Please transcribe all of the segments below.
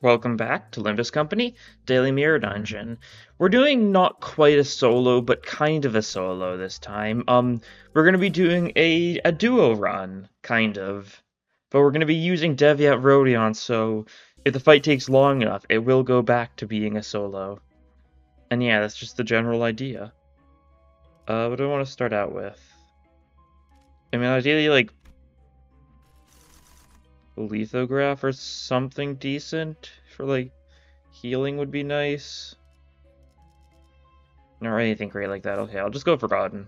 Welcome back to Limbus Company, Daily Mirror Dungeon. We're doing not quite a solo, but kind of a solo this time. We're gonna be doing a duo run, kind of. But we're gonna be using Deviat Rodion, so if the fight takes long enough, it will go back to being a solo. And yeah, that's just the general idea. What do I want to start out with? I mean, ideally, like, lithograph or something decent for, like, healing would be nice. Or anything great like that. Okay, I'll just go Forgotten.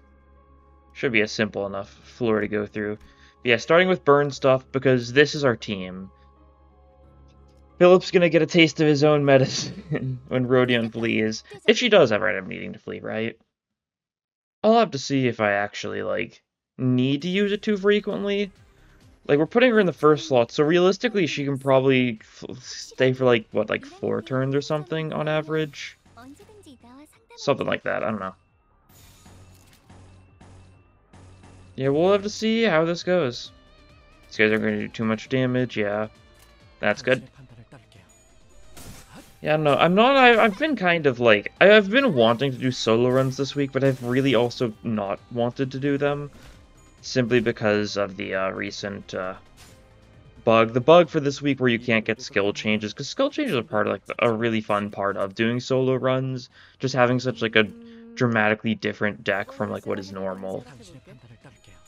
Should be a simple enough floor to go through. But yeah, starting with burn stuff, because this is our team. Philip's gonna get a taste of his own medicine when Rodion flees. If she does ever end up needing to flee, right? I'll have to see if I actually, like, need to use it too frequently. Like, we're putting her in the first slot, so realistically she can probably stay for, like, what, like 4 turns or something on average? Something like that, I don't know. Yeah, we'll have to see how this goes. These guys are going to do too much damage, yeah. That's good. Yeah, I don't know, I've been kind of like, I've been wanting to do solo runs this week, but I've really also not wanted to do them. Simply because of the recent bug. The bug for this week where you can't get skill changes, because skill changes are part of, like, a really fun part of doing solo runs. Just having such, like, a dramatically different deck from, like, what is normal.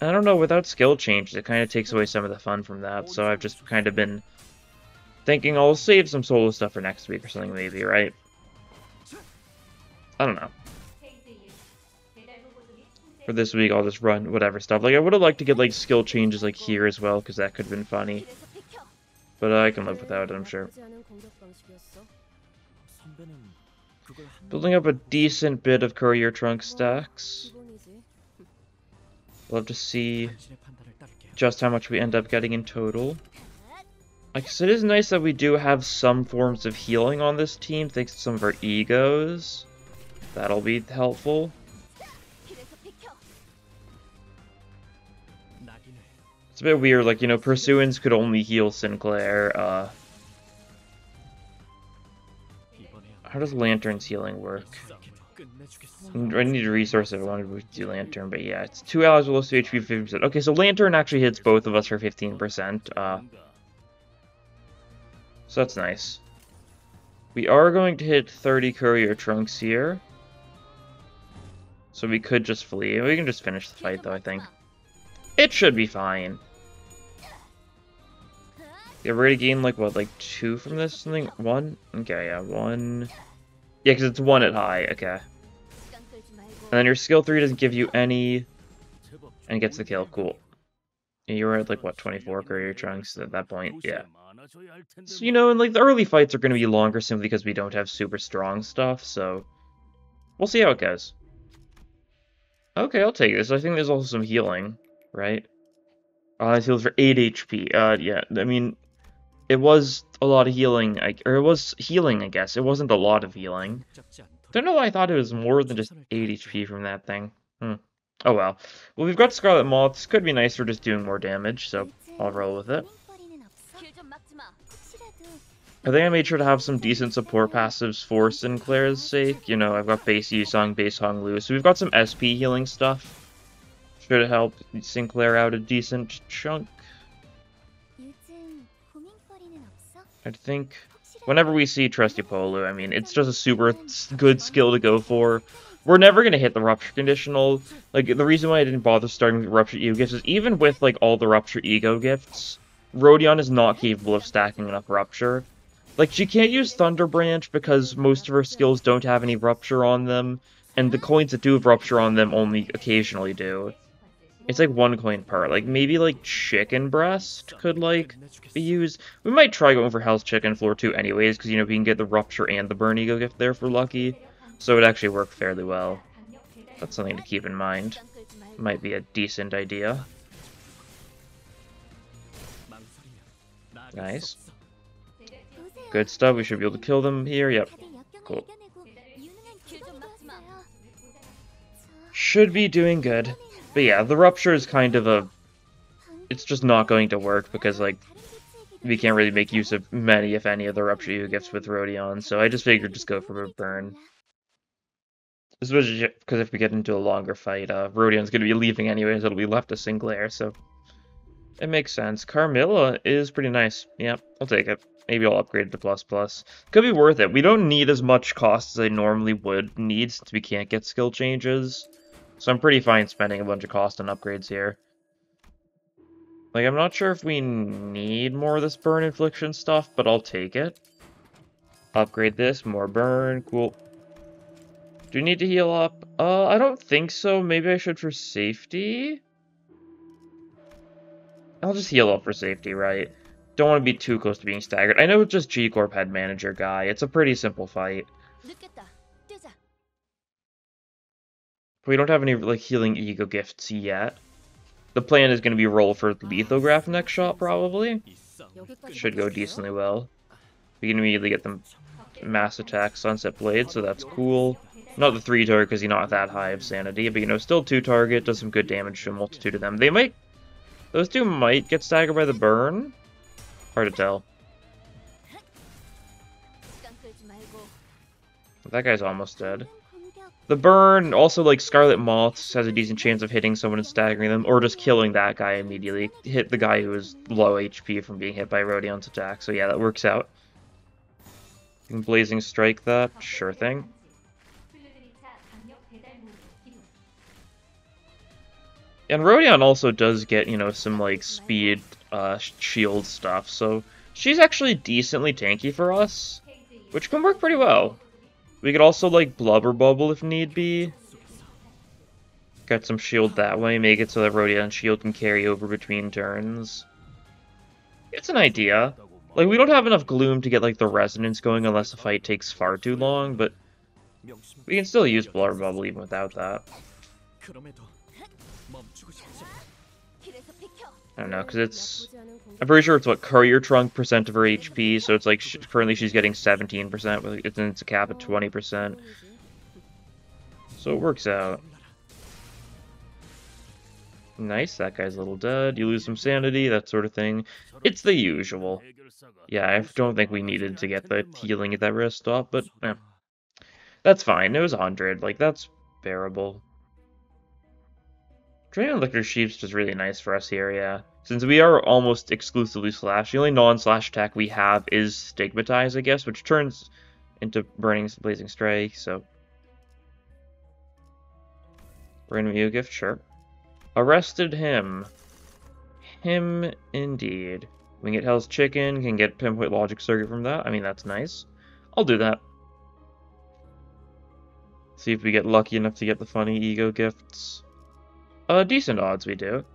And I don't know, without skill changes, it kind of takes away some of the fun from that, so I've just kind of been thinking I'll save some solo stuff for next week or something, maybe, right? I don't know. For this week, I'll just run whatever stuff. Like, I would have liked to get, like, skill changes, like, here as well, because that could have been funny. But I can live without it, I'm sure. Building up a decent bit of courier trunk stacks. We'll have to see just how much we end up getting in total. I guess it is nice that we do have some forms of healing on this team, thanks to some of our egos. That'll be helpful. It's a bit weird, like, you know, Pursuance could only heal Sinclair. How does Lantern's healing work? I need a resource if I wanted to do Lantern, but yeah, it's 2 hours with low HP 50%. Okay, so Lantern actually hits both of us for 15%. So that's nice. We are going to hit 30 courier trunks here. So we could just flee. We can just finish the fight, though, I think. It should be fine. Yeah, we're gonna gain, like, what, like 2 from this? Something? 1? Okay, yeah, 1. Yeah, because it's 1 at high, okay. And then your skill 3 doesn't give you any, and gets the kill, cool. And you were at, like, what, 24 courier trunks at that point? Yeah. So, you know, and, like, the early fights are gonna be longer simply because we don't have super strong stuff, so we'll see how it goes. Okay, I'll take this. I think there's also some healing, right? It heals for 8 HP. Yeah, I mean, it was a lot of healing, or it was healing, I guess. It wasn't a lot of healing. Don't know why I thought it was more than just 8 HP from that thing. Oh well. Well, we've got Scarlet Moths. Could be nice for just doing more damage, so I'll roll with it. I think I made sure to have some decent support passives for Sinclair's sake. You know, I've got base Yusong, base Hong Lu, so we've got some SP healing stuff. Should help Sinclair out a decent chunk. I think whenever we see Trusty Polu, I mean, it's just a super good skill to go for. We're never going to hit the Rupture conditional. Like, the reason why I didn't bother starting with Rupture Ego gifts is even with, like, all the Rupture Ego gifts, Rodion is not capable of stacking enough Rupture. Like, she can't use Thunder Branch because most of her skills don't have any Rupture on them, and the coins that do have Rupture on them only occasionally do. It's like 1 coin per. Like, maybe, like, Chicken Breast could, like, be used. We might try going for Hell's Chicken Floor 2 anyways, because, you know, we can get the Rupture and the Burn Ego gift there for lucky. So it would actually work fairly well. That's something to keep in mind. Might be a decent idea. Nice. Good stuff. We should be able to kill them here. Yep. Cool. Should be doing good. But yeah, the Rupture is kind of a... It's just not going to work because, like, we can't really make use of many, if any, of the Rupture Ego gifts with Rodion, so I just figured just go for a burn. Especially because if we get into a longer fight, Rodion's going to be leaving anyways, it'll be left to Sinclair, so it makes sense. Carmilla is pretty nice. Yep, I'll take it. Maybe I'll upgrade it to ++. Could be worth it. We don't need as much cost as I normally would need since we can't get skill changes. So I'm pretty fine spending a bunch of cost on upgrades here. Like, I'm not sure if we need more of this burn infliction stuff, but I'll take it. Upgrade this, more burn, cool. Do we need to heal up? I don't think so. Maybe I should for safety? I'll just heal up for safety, right? Don't want to be too close to being staggered. I know it's just G-Corp head manager guy. It's a pretty simple fight. We don't have any, like, healing ego gifts yet. The plan is going to be roll for lithograph next shot, probably. Should go decently well. We can immediately get them mass attack Sunset Blade, so that's cool. Not the 3 target because he's not that high of sanity, but, you know, still 2 target, does some good damage to a multitude of them. Those two might get staggered by the burn. Hard to tell. That guy's almost dead. The burn, also, like, Scarlet Moths has a decent chance of hitting someone and staggering them, or just killing that guy immediately. Hit the guy who is low HP from being hit by Rodion's attack, so yeah, that works out. Can Blazing Strike that? Sure thing. And Rodion also does get, you know, some, like, speed, shield stuff, so she's actually decently tanky for us, which can work pretty well. We could also, like, Blubber Bubble if need be. Get some shield that way, make it so that Rodion's shield can carry over between turns. It's an idea. Like, we don't have enough Gloom to get, like, the Resonance going unless the fight takes far too long, but we can still use Blubber Bubble even without that. I don't know, because it's... I'm pretty sure it's, what, Courier Trunk percent of her HP, so it's like, currently she's getting 17%, and it's a cap of 20%. So it works out. Nice, that guy's a little dead. You lose some sanity, that sort of thing. It's the usual. Yeah, I don't think we needed to get the healing at that wrist stop, but that's fine. It was 100. Like, that's bearable. Dragon Liquor Sheep's just really nice for us here, yeah. Since we are almost exclusively slash, the only non-slash attack we have is Stigmatize, I guess, which turns into Blazing Strike, so... Random Ego Gift, sure. Arrested him. Him, indeed. We can get Hell's Chicken, can get Pinpoint Logic Circuit from that. I mean, that's nice. I'll do that. See if we get lucky enough to get the funny Ego Gifts. Decent odds we do.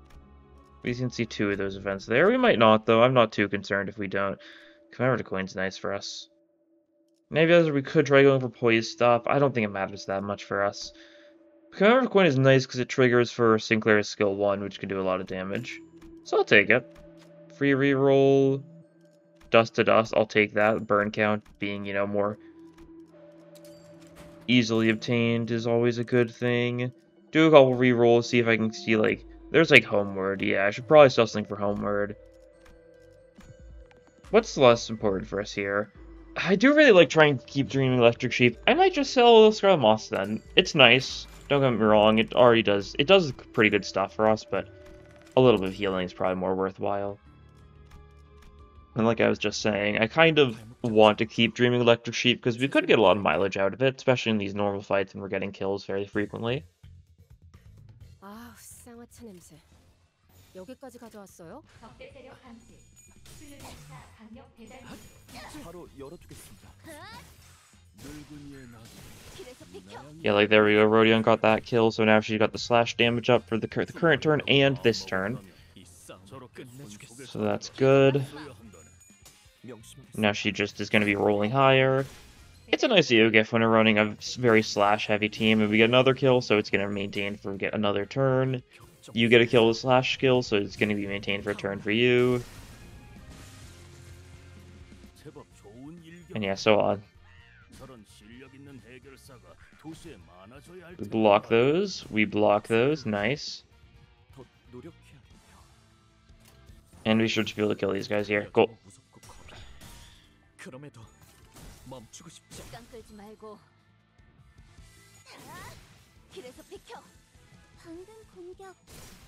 We can see 2 of those events there. We might not, though. I'm not too concerned if we don't. Commemorative Coin's nice for us. Maybe we could try going for Poise stuff. I don't think it matters that much for us. Commemorative Coin is nice because it triggers for Sinclair's skill 1, which can do a lot of damage. So I'll take it. Free reroll. Dust to Dust, I'll take that. Burn count being, you know, more easily obtained is always a good thing. Do a couple rerolls, see if I can see, like... There's, like, Homeward. Yeah, I should probably sell something for Homeward. What's less important for us here? I do really like trying to keep Dreaming Electric Sheep. I might just sell Scarlet Moss then. It's nice. Don't get me wrong. It already does. It does pretty good stuff for us, but a little bit of healing is probably more worthwhile. And like I was just saying, I kind of want to keep Dreaming Electric Sheep because we could get a lot of mileage out of it, especially in these normal fights when we're getting kills very frequently. Yeah, like there we go, Rodion got that kill, so now she got the slash damage up for the current turn and this turn. So that's good. Now she just is going to be rolling higher. It's a nice Ego gift when we're running a very slash-heavy team, and we get another kill, so it's going to maintain for get another turn. You get a kill with slash skill, so it's going to be maintained for a turn for you. And yeah, so on. We block those. We block those. Nice. And we should just be able to kill these guys here. Cool.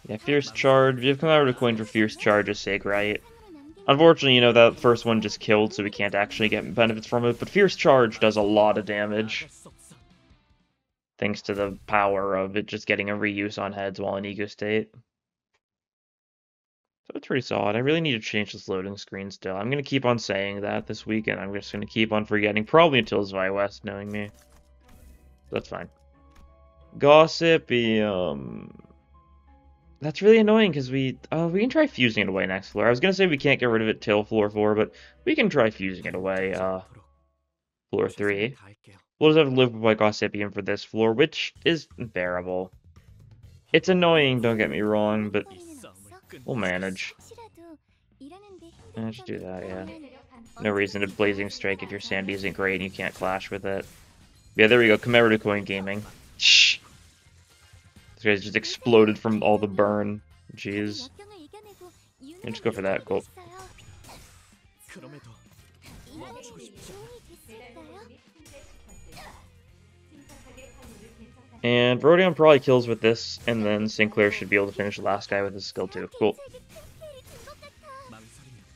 Yeah, Fierce Charge. You've come out of the coin for Fierce Charge's sake, right? Unfortunately, you know, that first one just killed, so we can't actually get benefits from it, but Fierce Charge does a lot of damage. Thanks to the power of it just getting a reuse on heads while in ego state. So it's pretty solid. I really need to change this loading screen still. I'm going to keep on saying that this weekend. I'm just going to keep on forgetting, probably until Zvi West, knowing me. That's fine. Gossip, that's really annoying because we can try fusing it away next floor. I was gonna say we can't get rid of it till floor 4, but we can try fusing it away, floor 3. We'll just have to live with White Gossipium for this floor, which is bearable. It's annoying, don't get me wrong, but we'll manage. Let's do that, yeah. No reason to Blazing Strike if your sanity isn't great and you can't clash with it. Yeah, there we go, Chimera Coin Gaming. Shh! This guy's just exploded from all the burn. Jeez. Let's go for that. Cool. And Rodion probably kills with this, and then Sinclair should be able to finish the last guy with his skill too. Cool.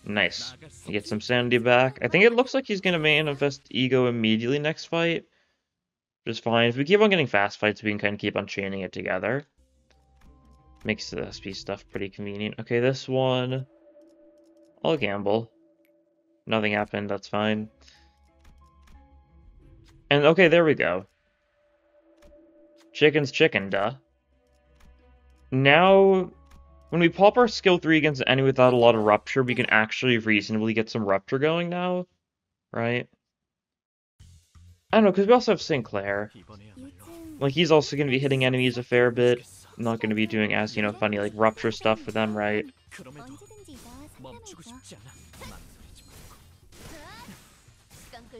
Nice. He gets some sanity back. I think it looks like he's going to manifest ego immediately next fight. Just fine. If we keep on getting fast fights, we can kind of keep on chaining it together. Makes the SP stuff pretty convenient. Okay, this one... I'll gamble. Nothing happened, that's fine. And okay, there we go. Chicken's chicken, duh. Now, when we pop our skill 3 against an enemy without a lot of rupture, we can actually reasonably get some rupture going now. Right? I don't know, because we also have Sinclair. Like, he's also going to be hitting enemies a fair bit. Not going to be doing as, you know, funny, like, rupture stuff for them, right?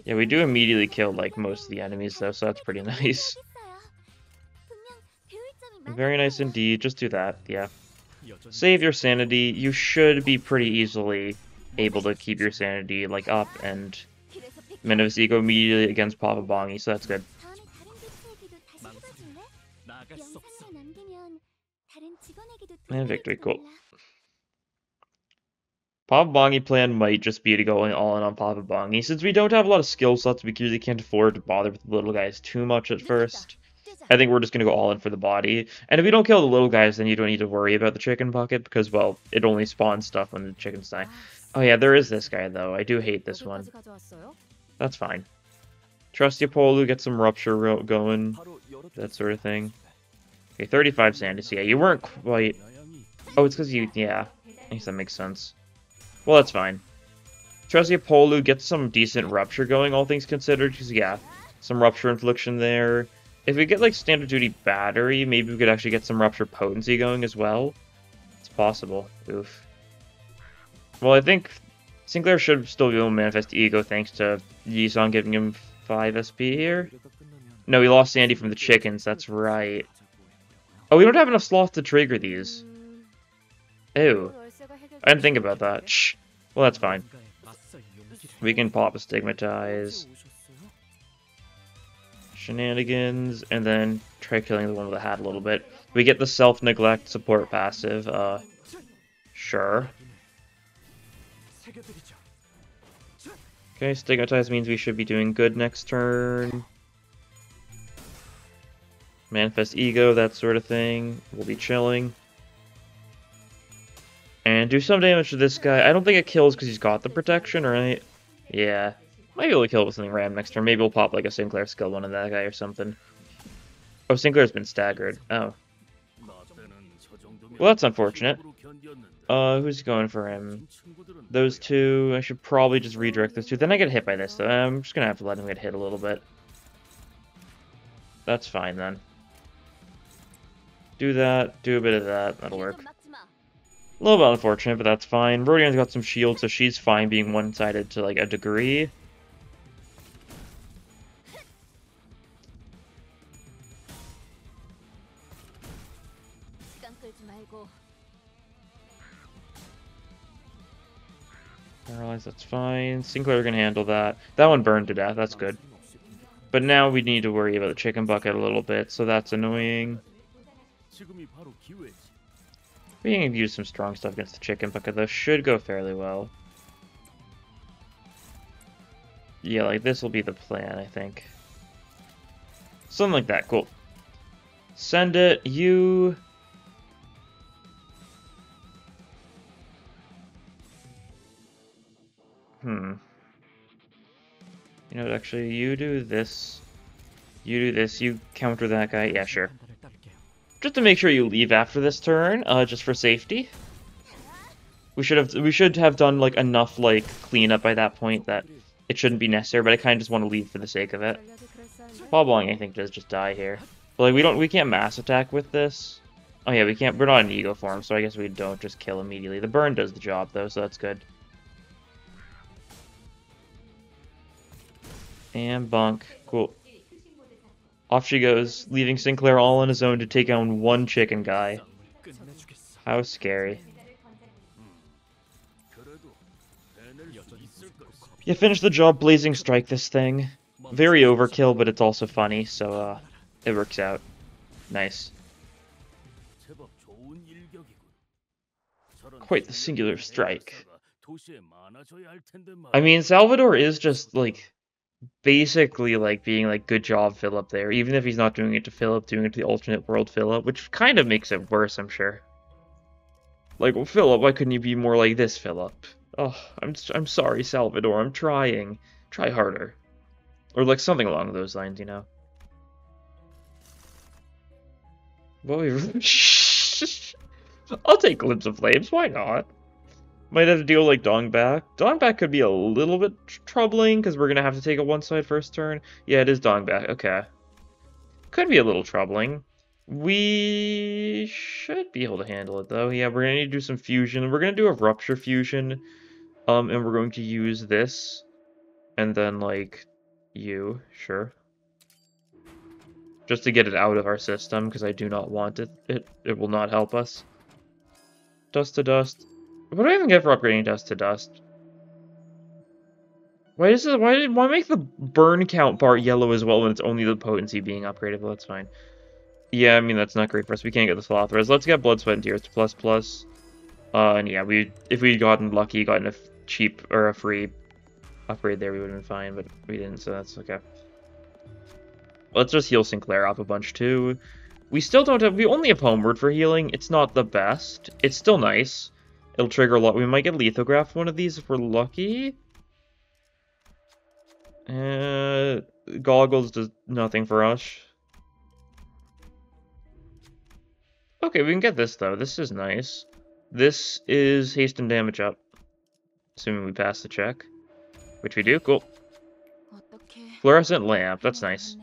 Yeah, we do immediately kill, like, most of the enemies, though, so that's pretty nice. Very nice indeed. Just do that, yeah. Save your sanity. You should be pretty easily able to keep your sanity, like, up and manifest ego immediately against Papa Bongi, so that's good. And victory, cool. Papa Bongi plan might just be to go all in on Papa Bongi. Since we don't have a lot of skill slots, we really can't afford to bother with the little guys too much at first. I think we're just going to go all in for the body. And if we don't kill the little guys, then you don't need to worry about the chicken bucket, because, well, it only spawns stuff when the chickens die. Oh yeah, there is this guy, though. I do hate this one. That's fine. Trusty Polu, get some rupture going. That sort of thing. Okay, 35 sanity. So yeah, you weren't quite... Oh, it's because you... Yeah, I guess that makes sense. Well, that's fine. Trusty Polu gets some decent rupture going, all things considered, because, yeah, some rupture infliction there. If we get, like, standard duty battery, maybe we could actually get some rupture potency going as well. It's possible. Oof. Well, I think Sinclair should still be able to manifest ego thanks to Yi-san giving him 5 SP here. No, he lost Sandy from the chickens, that's right. Oh, we don't have enough slots to trigger these. Ew. I didn't think about that. Shh. Well, that's fine. We can pop a Stigmatize. Shenanigans, and then try killing the one with the hat a little bit. We get the self-neglect support passive, sure. Okay, Stigmatize means we should be doing good next turn. Manifest Ego, that sort of thing. We'll be chilling. And do some damage to this guy. I don't think it kills because he's got the protection, right? Yeah. Might be able to kill it with something random next turn. Maybe we'll pop like a Sinclair skill one on that guy or something. Oh, Sinclair's been staggered. Oh. Well, that's unfortunate. Who's going for him? Those two. I should probably just redirect those two. Then I get hit by this, though. I'm just gonna have to let him get hit a little bit. That's fine, then. Do that. Do a bit of that. That'll work. A little bit unfortunate, but that's fine. Rodion's got some shield, so she's fine being one-sided to, like, a degree. Paralyzed, that's fine. Sinclair can handle that. That one burned to death, that's good. But now we need to worry about the chicken bucket a little bit, so that's annoying. We can use some strong stuff against the chicken bucket, though. Should go fairly well. Yeah, like, this will be the plan, I think. Something like that, cool. Send it, you... You know, actually, you do this. You do this, you counter that guy. Yeah, sure. Just to make sure you leave after this turn, just for safety. We should have done, like, enough, like, cleanup by that point that it shouldn't be necessary, but I kind of just want to leave for the sake of it. Ballballing, I think, does just die here. But, like, we can't mass attack with this. Oh yeah, we're not in ego form, so I guess we don't just kill immediately. The burn does the job, though, so that's good. And bonk. Cool. Off she goes, leaving Sinclair all on his own to take on one chicken guy. How scary. You finish the job, Blazing Strike this thing. Very overkill, but it's also funny, so it works out. Nice. Quite the singular strike. I mean, Salvador is just, like, basically, like, being like, good job, Philip, there. Even if he's not doing it to Philip, doing it to the alternate world Philip, which kind of makes it worse, I'm sure. Like, well, Philip, why couldn't you be more like this, Philip? Oh, I'm sorry, Salvador, I'm trying. Try harder. Or, like, something along those lines, you know? Well, I'll take Glimpse of Flames, why not? Might have to deal like Dongback. Dongback could be a little bit troubling, because we're going to have to take a one-side first turn. Yeah, it is Dongback, okay. Could be a little troubling. We should be able to handle it, though. Yeah, we're going to need to do some fusion. We're going to do a Rupture fusion, and we're going to use this, and then, like, you, sure. Just to get it out of our system, because I do not want it. It will not help us. Dust to Dust. What do I even get for upgrading Dust to Dust? Why make the burn count part yellow as well when it's only the potency being upgraded? Well, that's fine. Yeah, I mean, that's not great for us. We can't get the Slothras. Let's get Blood, Sweat, and Tears to ++. And yeah, if we'd gotten lucky, gotten a cheap or a free upgrade there, we would have been fine, but we didn't, so that's okay. Let's just heal Sinclair up a bunch too. We still don't have, we only have Homeward for healing. It's not the best. It's still nice. It'll trigger a lot. We might get Lithograph one of these if we're lucky. Goggles does nothing for us. Okay, we can get this though. This is nice. This is haste and damage up. Assuming we pass the check. Which we do, cool. Fluorescent lamp, that's nice.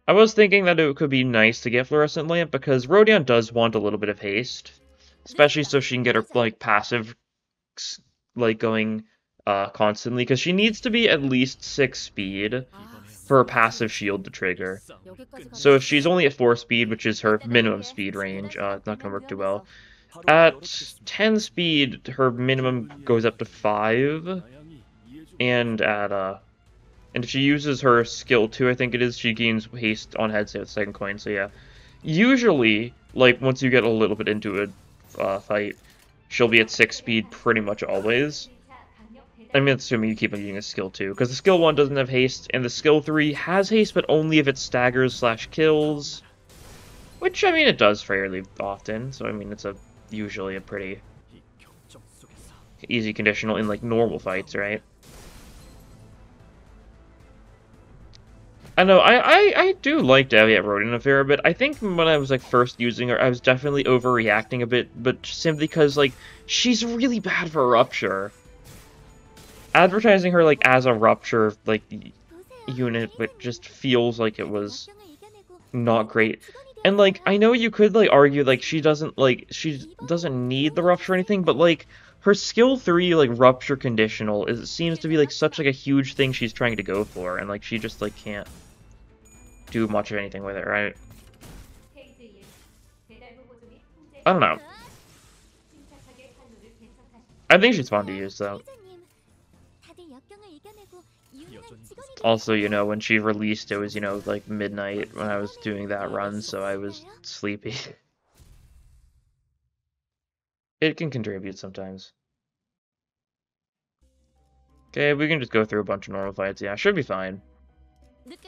I was thinking that it could be nice to get Fluorescent lamp because Rodion does want a little bit of haste. Especially so she can get her, like, passive, like, going constantly. Because she needs to be at least 6 speed for her passive shield to trigger. So if she's only at 4 speed, which is her minimum speed range, it's not going to work too well. At 10 speed, her minimum goes up to 5. And at, and if she uses her skill 2, I think it is, she gains haste on head save with the second coin, so yeah. Usually, like, once you get a little bit into a fight, she'll be at 6 speed pretty much always. I mean, assuming you keep on using a skill 2, because the skill 1 doesn't have haste, and the skill 3 has haste, but only if it staggers/kills. Which, I mean, it does fairly often, so I mean, it's usually a pretty easy conditional in, like, normal fights, right? I know, I do like Daviat Rodin a fair bit. I think when I was, like, first using her, I was definitely overreacting a bit, but simply because, like, she's really bad for Rupture. Advertising her, like, as a Rupture, like, unit, but just feels like it was not great. And, like, I know you could, like, argue, like, she doesn't need the Rupture or anything, but, like, her skill 3, like, Rupture conditional, seems to be, like, such, like, a huge thing she's trying to go for, and, like, she just, like, can't do much of anything with it, right? I don't know. I think she's fun to use, though. Also, you know, when she released, it was, you know, like midnight when I was doing that run, so I was sleepy. It can contribute sometimes. Okay, we can just go through a bunch of normal fights. Yeah, should be fine.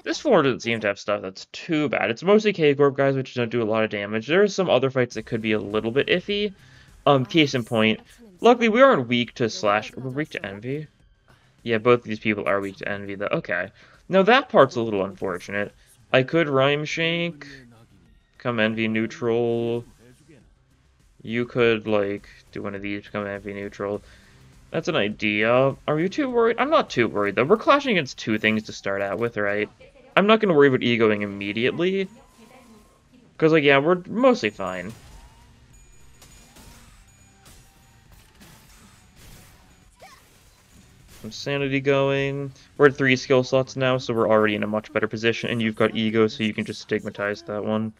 This floor doesn't seem to have stuff that's too bad. It's mostly K-Corp guys, which don't do a lot of damage. There are some other fights that could be a little bit iffy. Case in point, luckily we aren't weak to Slash. We're weak to Envy? Yeah, both of these people are weak to Envy, though. Okay. Now that part's a little unfortunate. I could Rhyme Shank, come Envy neutral. You could, like, do one of these, become Envy neutral. That's an idea. Are you too worried? I'm not too worried, though. We're clashing against two things to start out with, right? I'm not going to worry about egoing immediately. Because, like, yeah, we're mostly fine. Some sanity going. We're at 3 skill slots now, so we're already in a much better position. And you've got ego, so you can just stigmatize that one.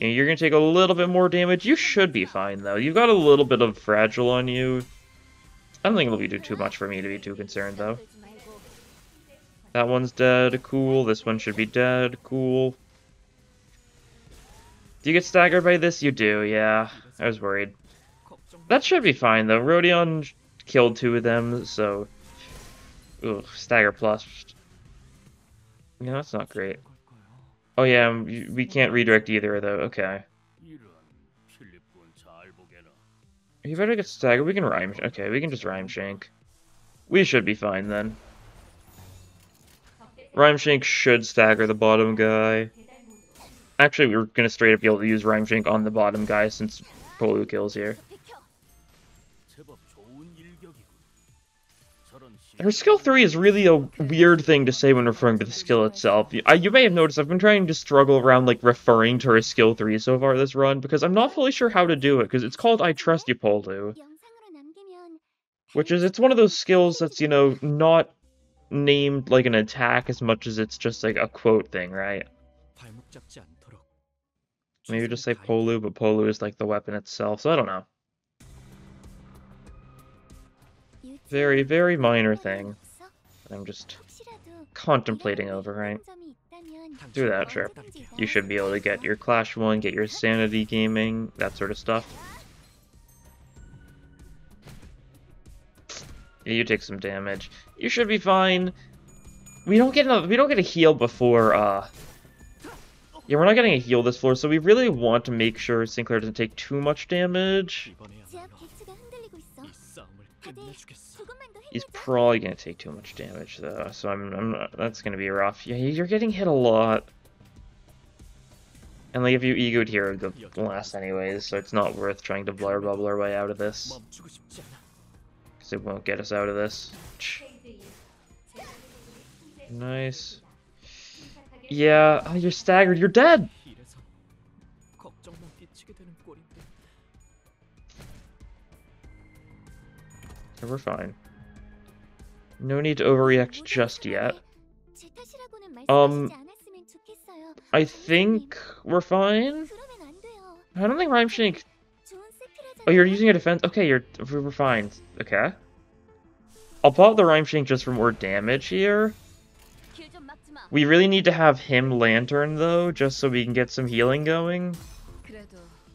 Yeah, you're going to take a little bit more damage. You should be fine, though. You've got a little bit of fragile on you. I don't think it'll be too much for me to be too concerned, though. That one's dead. Cool. This one should be dead. Cool. Do you get staggered by this? You do, yeah. I was worried. That should be fine, though. Rodion killed 2 of them, so... Ugh, stagger plus. Yeah, that's not great. Oh yeah, we can't redirect either, though. Okay. You better get staggered. We can Rhyme... Okay, we can just Rhyme Shank. We should be fine, then. Rhyme Shank should stagger the bottom guy. Actually, we're gonna straight up be able to use Rhyme Shank on the bottom guy since Polu kills here. Her skill 3 is really a weird thing to say when referring to the skill itself. You may have noticed I've been trying to struggle around, like, referring to her skill 3 so far this run, because I'm not fully sure how to do it, because it's called I Trust You, Polu. Which is, it's one of those skills that's, you know, not named like an attack as much as it's just like a quote thing, right? Maybe just say Polu, but Polu is like the weapon itself, so I don't know. Very, very minor thing. I'm just contemplating over, right? Do that, sure. You should be able to get your Clash 1, get your Sanity gaming, that sort of stuff. Yeah, you take some damage. You should be fine. We don't get a heal before, yeah, we're not getting a heal this floor, so we really want to make sure Sinclair doesn't take too much damage. He's probably gonna take too much damage though, so I'm not, that's gonna be rough. Yeah, you're getting hit a lot. And like if you egoed here, it would go last anyways, so it's not worth trying to blur bubble our way out of this. Because it won't get us out of this. Nice. Yeah, oh, you're staggered, you're dead! So we're fine. No need to overreact just yet. I think we're fine? I don't think Rhyme Shank... Oh, you're using a defense? Okay, we're fine. Okay. I'll pop the Rhyme Shank just for more damage here. We really need to have him Lantern, though, just so we can get some healing going.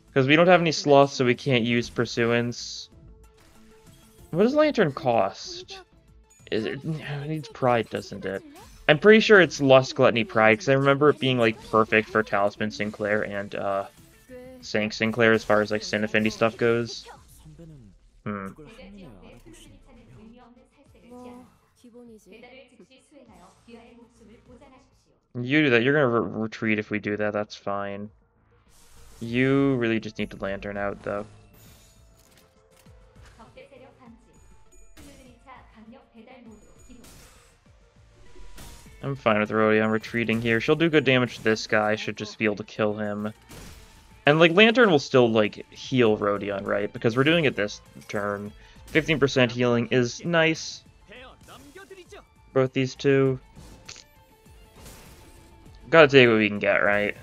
Because we don't have any sloths, so we can't use Pursuance. What does Lantern cost? It needs Pride, doesn't it? I'm pretty sure it's Lust, Gluttony, Pride, because I remember it being, like, perfect for Talisman Sinclair and, Sank Sinclair as far as, like, Sin Affinity stuff goes. You do that. You're gonna retreat if we do that. That's fine. You really just need to Lantern out, though. I'm fine with Rodion retreating here. She'll do good damage to this guy. Should just be able to kill him. And, like, Lantern will still, like, heal Rodion, right? Because we're doing it this turn. 15% healing is nice. Both these two. Gotta take what we can get, right?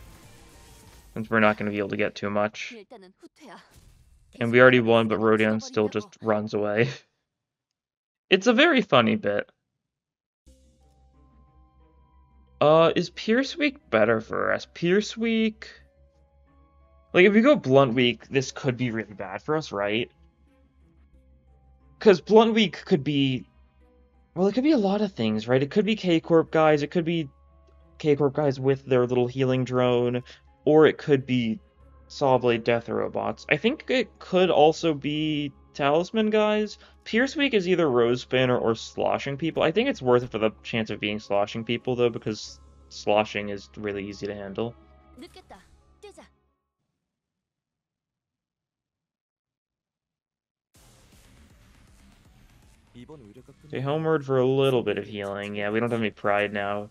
Since we're not gonna be able to get too much. And we already won, but Rodion still just runs away. It's a very funny bit. Is Pierce Week better for us? Pierce Week... Like, if we go Blunt Week, this could be really bad for us, right? Because Blunt Week could be... Well, it could be a lot of things, right? It could be K-Corp guys, it could be K-Corp guys with their little healing drone, or it could be Sawblade Death Robots. I think it could also be Talisman guys. Pierce Week is either Rose Banner or Sloshing People. I think it's worth it for the chance of being Sloshing People, though, because sloshing is really easy to handle. Okay, homeward for a little bit of healing. Yeah, we don't have any pride now.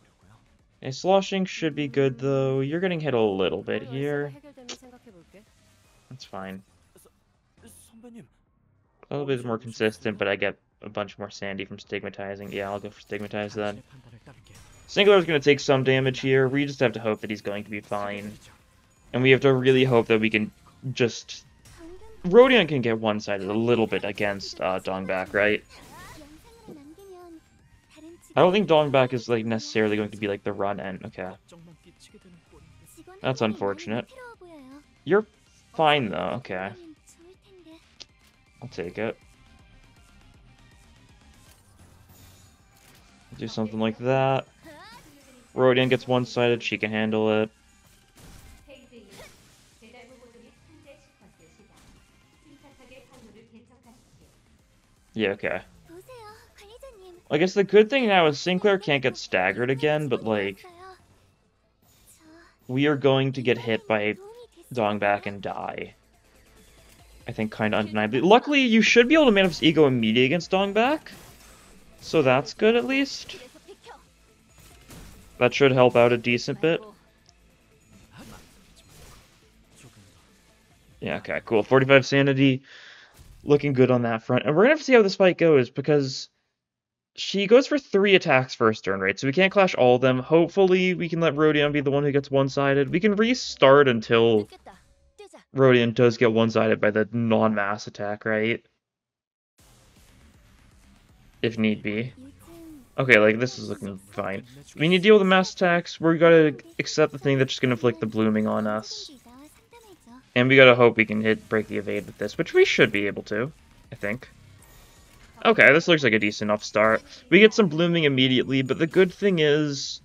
Okay, sloshing should be good, though. You're getting hit a little bit here. That's fine. A little bit more consistent, but I get a bunch more sandy from stigmatizing. Yeah, I'll go for stigmatize then. Singular's going to take some damage here. We just have to hope that he's going to be fine. And we have to really hope that we can just... Rodion can get one-sided a little bit against Dongbak, right? I don't think Dongbak is like necessarily going to be like the run end. Okay. That's unfortunate. You're fine though, okay. I'll take it. Do something like that. Rodion gets one-sided, she can handle it. Yeah, okay. I guess the good thing now is Sinclair can't get staggered again, but like... We are going to get hit by Dongbak and die. I think kind of undeniably. Luckily, you should be able to manifest Ego immediately against Dongbak. So that's good, at least. That should help out a decent bit. Yeah, okay, cool. 45 sanity. Looking good on that front. And we're gonna have to see how this fight goes, because she goes for 3 attacks first turn, right? So we can't clash all of them. Hopefully, we can let Rodion be the one who gets one-sided. We can restart until Rodion does get one-sided by the non-mass attack, right? If need be. Okay, like, this is looking fine. We need to deal with the mass attacks. We gotta accept the thing that's just gonna inflict the blooming on us. And we gotta hope we can break the evade with this, which we should be able to, I think. Okay, this looks like a decent enough start. We get some blooming immediately, but the good thing is...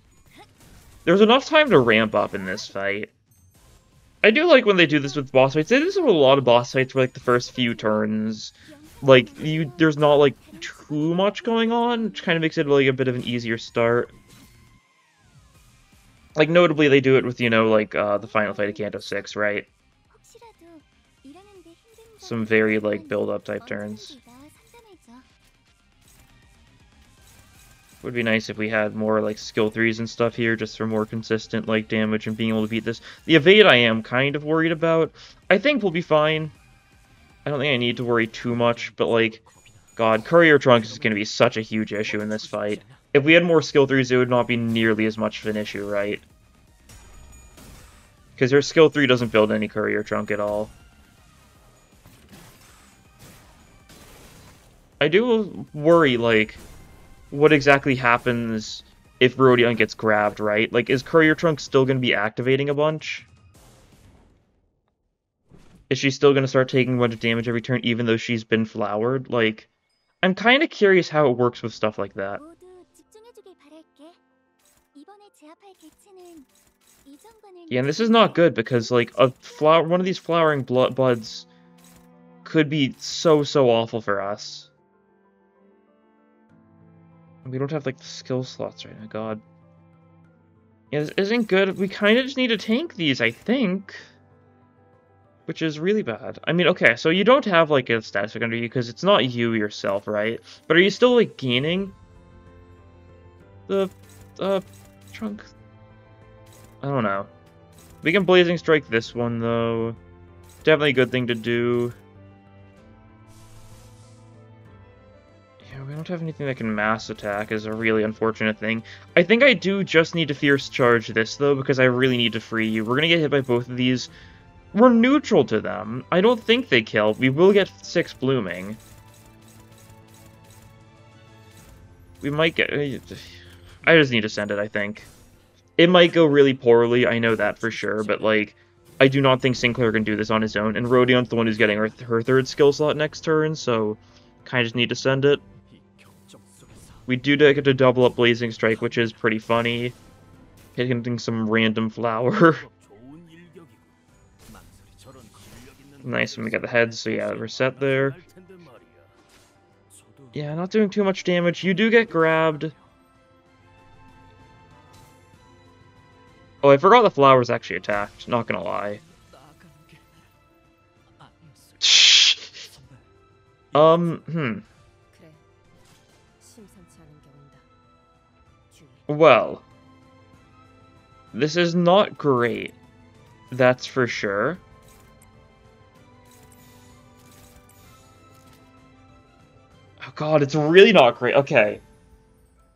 There's enough time to ramp up in this fight. I do like when they do this with boss fights. They do this with a lot of boss fights for, like, the first few turns. Like, there's not, like, too much going on, which kind of makes it, like, a bit of an easier start. Like, notably, they do it with, you know, like, the final fight of Kanto 6, right? Some very, like, build-up type turns. Would be nice if we had more, like, skill 3s and stuff here, just for more consistent, like, damage and being able to beat this. The evade I am kind of worried about. I think we'll be fine. I don't think I need to worry too much, but, like, God, Courier Trunks is going to be such a huge issue in this fight. If we had more skill 3s, it would not be nearly as much of an issue, right? Because her skill 3 doesn't build any Courier Trunk at all. I do worry, like, what exactly happens if Rodion gets grabbed, right? Like, is Courier Trunk still going to be activating a bunch? Is she still going to start taking a bunch of damage every turn, even though she's been flowered? Like, I'm kind of curious how it works with stuff like that. Yeah, and this is not good, because, like, one of these flowering buds could be so awful for us. We don't have, like, the skill slots right now, God. Yeah, this isn't good. We kind of just need to tank these, I think. Which is really bad. I mean, okay, so you don't have, like, a status effect under you, because it's not you yourself, right? But are you still, like, gaining the, trunk? I don't know. We can Blazing Strike this one, though. Definitely a good thing to do. Yeah, we don't have anything that can mass attack, is a really unfortunate thing. I think I do just need to Fierce Charge this, though, because I really need to free you. We're gonna get hit by both of these. We're neutral to them. I don't think they kill. We will get 6 blooming. We might get... I just need to send it, I think. It might go really poorly, I know that for sure, but, like, I do not think Sinclair can do this on his own, and Rhodion's the one who's getting her third skill slot next turn, so kind of just need to send it. We do get to double up Blazing Strike, which is pretty funny. Hitting some random flower. Nice when we get the heads, so yeah, we're set there. Yeah, not doing too much damage. You do get grabbed. Oh, I forgot the flower's actually attacked, not gonna lie. Well, this is not great, that's for sure. Oh god, it's really not great. Okay.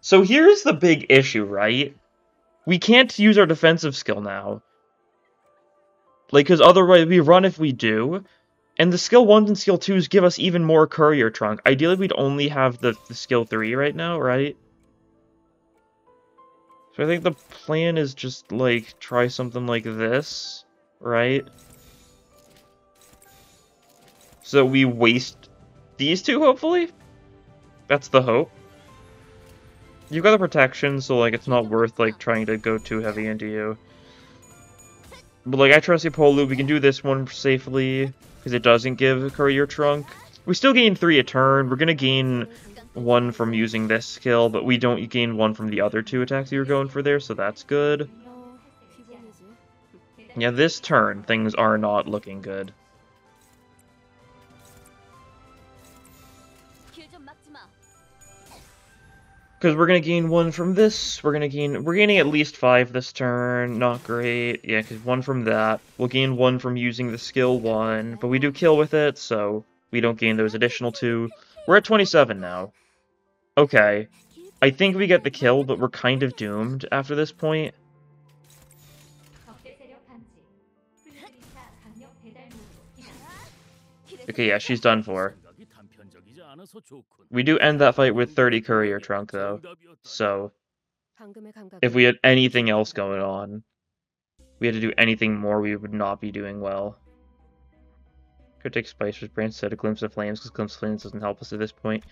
So here's the big issue, right? We can't use our defensive skill now. Like, because otherwise we run if we do. And the skill 1s and skill 2s give us even more courier trunk. Ideally, we'd only have the skill 3 right now, right? So I think the plan is just, like, try something like this, right? So we waste these two, hopefully? That's the hope. You've got the protection, so, like, it's not worth, like, trying to go too heavy into you. But, like, I trust Polu. We can do this one safely, because it doesn't give a courier trunk. We still gain 3 a turn. We're gonna gain 1 from using this skill, but we don't gain 1 from the other 2 attacks you were going for there, so that's good. Yeah, this turn, things are not looking good. Because we're gonna gain 1 from this, we're gaining at least 5 this turn, not great. Yeah, because 1 from that. We'll gain 1 from using the skill 1, but we do kill with it, so we don't gain those additional 2. We're at 27 now. Okay. I think we get the kill, but we're kind of doomed after this point. Okay, yeah, she's done for. We do end that fight with 30 courier trunk, though. So, if we had anything else going on, we had to do anything more, we would not be doing well. Could take Spicer's Branch instead of Glimpse of Flames, because Glimpse of Flames doesn't help us at this point.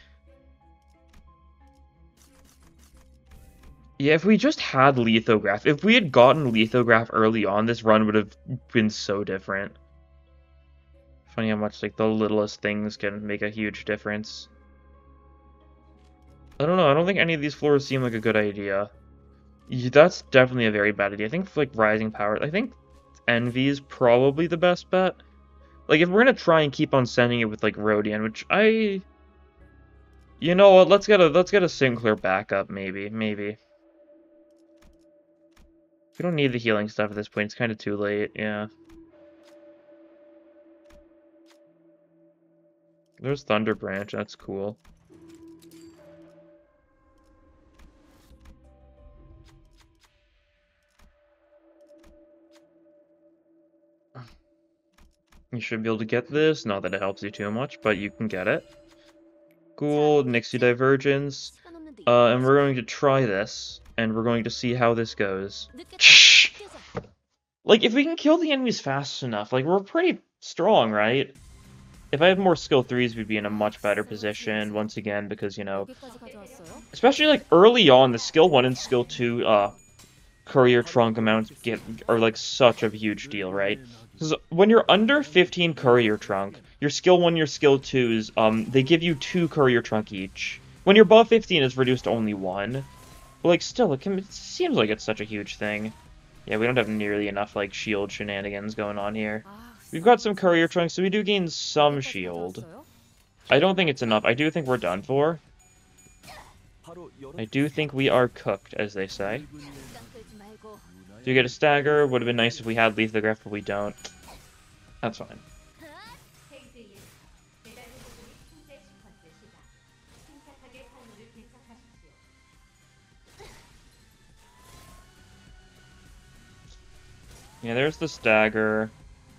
Yeah, if we just had Lithograph, if we had gotten Lithograph early on, this run would have been so different. Funny how much, like, the littlest things can make a huge difference. I don't know, I don't think any of these floors seem like a good idea. That's definitely a very bad idea. I think, like, Rising Power, I think Envy is probably the best bet. Like, if we're gonna try and keep on sending it with, like, Rodion, which I... You know what, let's get a Sinclair backup, maybe. We don't need the healing stuff at this point, it's kind of too late, yeah. There's Thunder Branch, that's cool. You should be able to get this, not that it helps you too much, but you can get it. Cool, Nixie Divergence. And we're going to try this, and we're going to see how this goes. Like, if we can kill the enemies fast enough, like, we're pretty strong, right? If I had more skill 3s, we'd be in a much better position, once again, because, you know... Especially, like, early on, the skill 1 and skill 2, courier trunk amounts are, like, such a huge deal, right? Because when you're under 15 courier trunk, your skill 1, your skill 2s, they give you 2 courier trunk each. When you're above 15, it's reduced to only 1. But, like, still, it seems like it's such a huge thing. Yeah, we don't have nearly enough, like, shield shenanigans going on here. We've got some courier trunks, so we do gain some shield. I don't think it's enough. I do think we're done for. I do think we are cooked, as they say. Do you get a stagger? Would have been nice if we had Lithograph, but we don't. That's fine. Yeah, there's the stagger.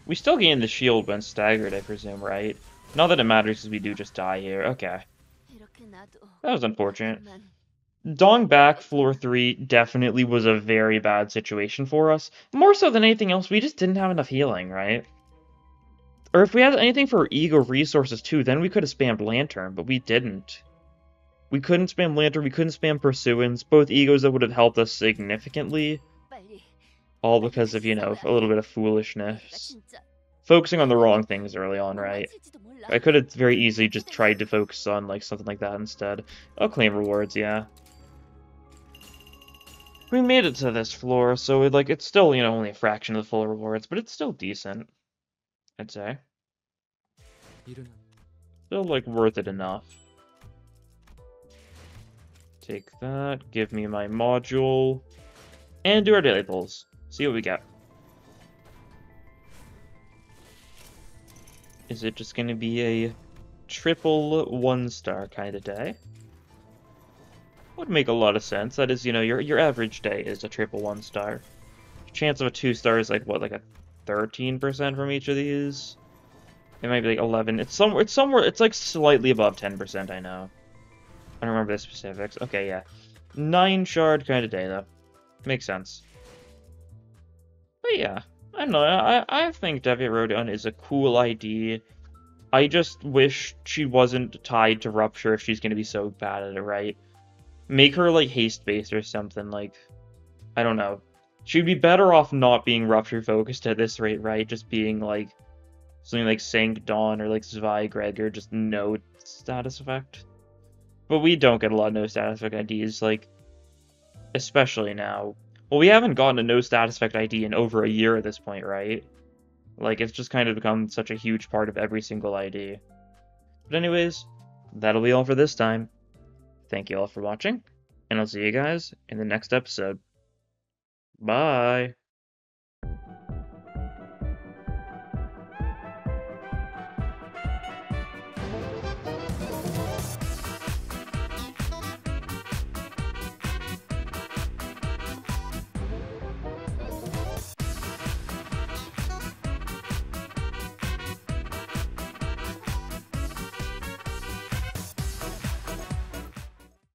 We still gain the shield when staggered, I presume, right? Not that it matters because we do just die here. Okay. That was unfortunate. Dong back floor 3 definitely was a very bad situation for us. More so than anything else, we just didn't have enough healing, right? Or if we had anything for ego resources too, then we could have spammed Lantern, but we didn't. We couldn't spam Lantern, we couldn't spam Pursuance, both egos that would have helped us significantly. All because of, you know, a little bit of foolishness. Focusing on the wrong things early on, right? I could have very easily just tried to focus on, like, something like that instead. I'll claim rewards, yeah. We made it to this floor, so it's still, you know, only a fraction of the full rewards, but it's still decent, I'd say. Still, like, worth it enough. Take that, give me my module, and do our daily pulls. See what we get. Is it just gonna be a triple 1-star kind of day? Would make a lot of sense. That is, you know, your average day is a triple 1-star. Chance of a 2-star is like what, like a 13% from each of these? It might be like 11. It's somewhere, it's like slightly above 10%, I know. I don't remember the specifics. Okay, yeah. 9 shard kind of day, though. Makes sense. But yeah, I don't know. I think Deviant Rodon is a cool ID. I just wish she wasn't tied to Rupture if she's going to be so bad at it, right? Make her, like, haste-based or something, like... I don't know. She'd be better off not being Rupture-focused at this rate, right? Just being, like, something like Sank Dawn or, like, Zweigreg or just no status effect. But we don't get a lot of no status effect IDs, like... Especially now. Well, we haven't gotten a no status effect ID in over a year at this point, right? Like, it's just kind of become such a huge part of every single ID. But anyways, that'll be all for this time. Thank you all for watching, and I'll see you guys in the next episode. Bye!